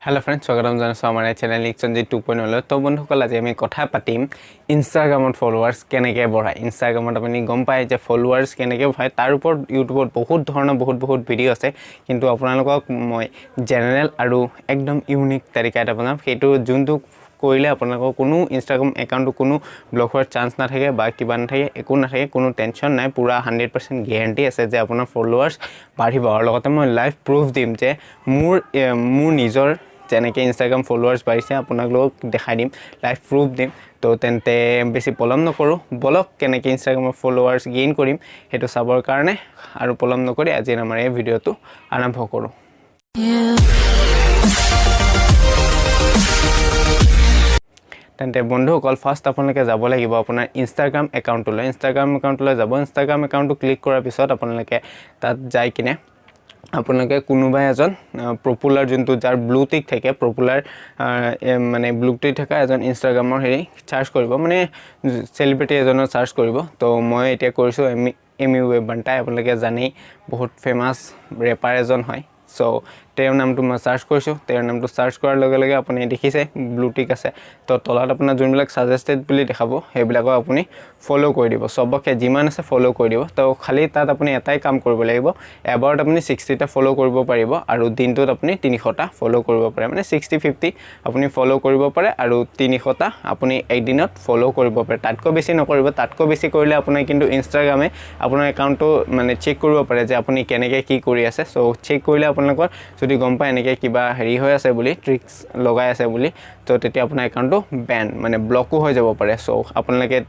hello friends स्वागतम जानाइছো आमार channel इक्सनजी 2.0 तो बंधुসকল আজি আমি কথা পাতিম ইনষ্টাগ্ৰামত ফলোৱাৰ্স কেনেকৈ বঢ়ায় ইনষ্টাগ্ৰামত আপুনি গম পায় যে ফলোৱাৰ্স কেনেকৈ বঢ়ায় তাৰ ওপৰত ইউটিউবত বহুত ধৰণৰ বহুত ভিডিও আছে কিন্তু আপোনালোকক মই জেনাৰেল আৰু একদম ইউনিক তৰিকা এটা বনাম সেইটো যোনটো কৰিলে আপোনালোকৰ কোনো ইনষ্টাগ্ৰাম একাউণ্টটো কোনো ব্লক হোৱাৰ চান্স নাথাকে বা কিবা নাথাকে একো নাথাকে কোনো টেনচন নাই পুৰা 100% গ্যাৰান্টি আছে যে আপোনাৰ ফলোৱাৰ্স বাঢ়িব আৰু লগতে মই লাইভ প্ৰুফ দিম যে মোৰ নিজৰ যেনেকৈ ইনষ্টাগ্ৰাম ফলোৱাৰ্স বাঢ়িছে আপোনালোকক দেখাই দিম লাইভ প্ৰুফ দিম তো তেন্তে বেছি পলম নকৰোঁ বলক কেনেকৈ ইনষ্টাগ্ৰামৰ ফলোৱাৰ্স গেইন কৰিম সেইটো চাবৰ কাৰণে আৰু পলম নকৰি আজি আমাৰ এই ভিডিঅ'টো আৰম্ভ কৰোঁ তেন্তে বন্ধুসকল ফাৰ্ষ্ট আপোনালোকে যাব লাগিব আপোনাৰ ইনষ্টাগ্ৰাম একাউণ্টলৈ যাব ইনষ্টাগ্ৰাম একাউণ্টটো ক্লিক কৰাৰ পিছত আপোনালোকে তাত যাই কিনে আপোনালোকে কোনোবা এজন পপুলাৰ যোনটো যাৰ ব্লু টিক থাকে পপুলাৰ মানে ব্লু টিক থকা এজন ইনষ্টাগ্ৰামৰ হেৰি সাৰ্চ কৰিব মানে সেলিব্ৰিটি এজনৰ সাৰ্চ কৰিব তো মই এতিয়া কৰিছো এমি ৱেবান্টাই আপোনালোকে জানেই বহুত ফেমাস ৰেপাৰ এজন হয় সো তেওঁৰ নামটো মই সাৰ্চ কৰিছো তেওঁৰ নামটো সাৰ্চ কৰাৰ লগে লগে আপুনি দেখিছে ব্লু টিক আছে তো তলত আপোনাৰ যোনবিলাক সাজেস্টেড বুলি দেখাব সেইবিলাকক আপুনি ফলো কৰি দিব সবকে যিমান আছে ফলো কৰি দিব তো খালি তাত আপুনি এটাই কাম কৰিব লাগিব এবাৰত আপুনি 60 টা ফলো কৰিব পাৰিব আৰু দিনটোত আপুনি 300 টা ফলো কৰিব পাৰে মানে 60 50 আপুনি ফলো কৰিব পাৰে আৰু 300 টা আপুনি একদিনত ফলো কৰিব পাৰে তাতকৈ বেছি নকৰিব তাতকৈ বেছি কৰিলে আপোনাৰ কিন্তু ইনষ্টাগ্ৰামে আপোনাৰ একাউণ্টটো মানে চেক কৰিব পাৰে যে আপুনি কেনেকৈ কি কৰি আছে সো চেক কৰিলে আপোনালোকৰ যদি গম পায় এনেকৈ কিবা হেৰি হৈ আছে বুলি ট্ৰিক্স লগাই আছে বুলি তো তেতিয়া আপোনাৰ একাউণ্টটো বেন মানে ব্লকো হৈ যাব পাৰে সো আপোনালোকে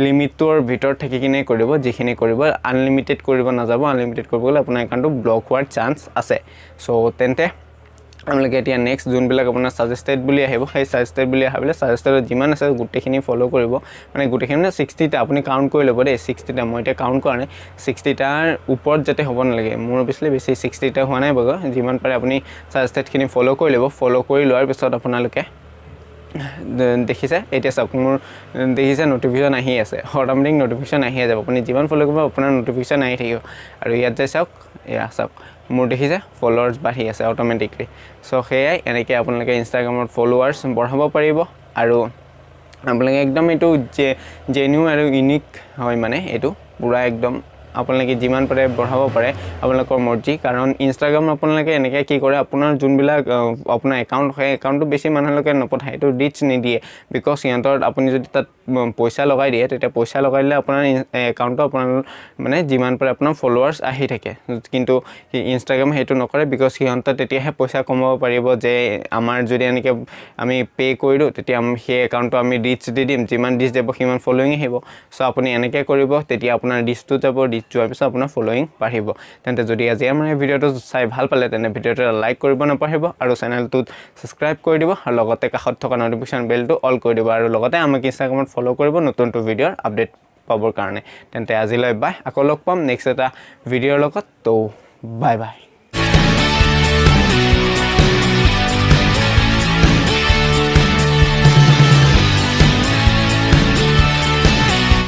লিমিটৰ ভিতৰত থাকি কিনে কৰিব যিখিনি কৰিব আনলিমিটেড কৰিব নাযাব আনলিমিটেড কৰিব গ'লে আপোনাৰ একাউণ্টটো ব্লক হোৱাৰ চান্স আছে সো তেন্তে আপোনালোকে এতিয়া নেক্সট যোনবিলাক আপোনাৰ সাজেস্টেড বুলি আহিব সেই সাজেস্টেড বুলি আহিলে সাজেস্টেডত যিমান আছে গোটেইখিনি ফলো কৰিব মানে গোটেইখিনি 60 টা আপুনি কাউন্ট কৰি ল'ব দেই 60 টা মই এতিয়া কাউন্ট কৰা নাই 60 টাৰ ওপৰত যেতে হ'ব নালাগে মোৰ অবভিয়াসলি বেছি 60 টা হোৱা নাই বগা যিমান পাৰে আপুনি সাজেস্টেডখিনি ফলো কৰি ল'ব ফলো কৰি লোৱাৰ পিছত আপোনালোকে দেখিছে এতিয়া চাওক মোৰ দেখিছে নটিফিকেশন আহি আছে অটোমেটিক নটিফিকেশন আহি যাব আপুনি যিমান ফলো কৰিব আপোনাৰ নটিফিকেশন আহি থাকিব আৰু ইয়াত যাই চাওক এয়া চাওক মোৰ দেখিছে ফলোৱাৰ্স বাঢ়ি আছে অটোমেটিকলি সো হেয়াই এনেকৈ আপোনালোকে ইনষ্টাগ্ৰামত ফলোৱাৰ্স বঢ়াব পাৰিব আৰু আপোনালোকে একদম এটো জেনুইন আৰু ইউনিক হয় মানে এটো পুৰা একদম আপোনালোকে যিমান পাৰে বঢ়াব পাৰে আপোনালোকৰ মৰ্জি কাৰণ ইনষ্টাগ্ৰাম আপোনালোকে এনেকৈ কি কৰে আপোনাৰ যোনবিলাক আপোনাৰ একাউণ্ট হয় একাউণ্টটো বেছি মানুহলৈকে নপঠায় এটো ৰিচ নিদিয়ে বিকজ সিহঁতৰ আপুনি যদি তাত পইচা লগাই দিয়ে তেতিয়া পইচা লগাই দিলে আপোনাৰ একাউণ্টটো আপোনাৰ মানে যিমান পাৰে আপোনাৰ ফলোৱাৰ্স আহি থাকে কিন্তু ইনষ্টাগ্ৰাম হেতু নকৰে বিকজ সিহঁতে তেতিয়াহে পইচা কমাব পাৰিব যে আমাৰ যদি এনেকৈ আমি পে কৰিলো তেতিয়া সেই একাউণ্টটো আমি ৰিচ দি দিম যিমান ৰিচ যাব সিমান ফলোইং আহিব সো আপুনি এনেকৈ কৰিব তেতিয়া আপোনাৰ ৰিচটো যাব ৰিচ যোৱাৰ পিছত আপোনাৰ ফলোইং বাঢ়িব তেন্তে যদি আজি আমাৰ এই ভিডিঅ'টো চাই ভাল পালে তেনে ভিডিঅ'টো লাইক কৰিব নাপাহৰিব আৰু চেনেলটো সাবস্ক্ৰাইব কৰি দিব আৰু লগতে কাষত থকা নটিফিকেশন বেলটো অল কৰি দিব আৰু লগতে আমাক ইনষ্টাগ্ৰামত ফলো কৰিব নতুন ভিডিঅ'ৰ আপডেট পাবৰ কাৰণে তেন্তে আজিলৈ বাই আকৌ লগ পাম নেক্সট এটা ভিডিঅ'ৰ লগত তো বাই বাই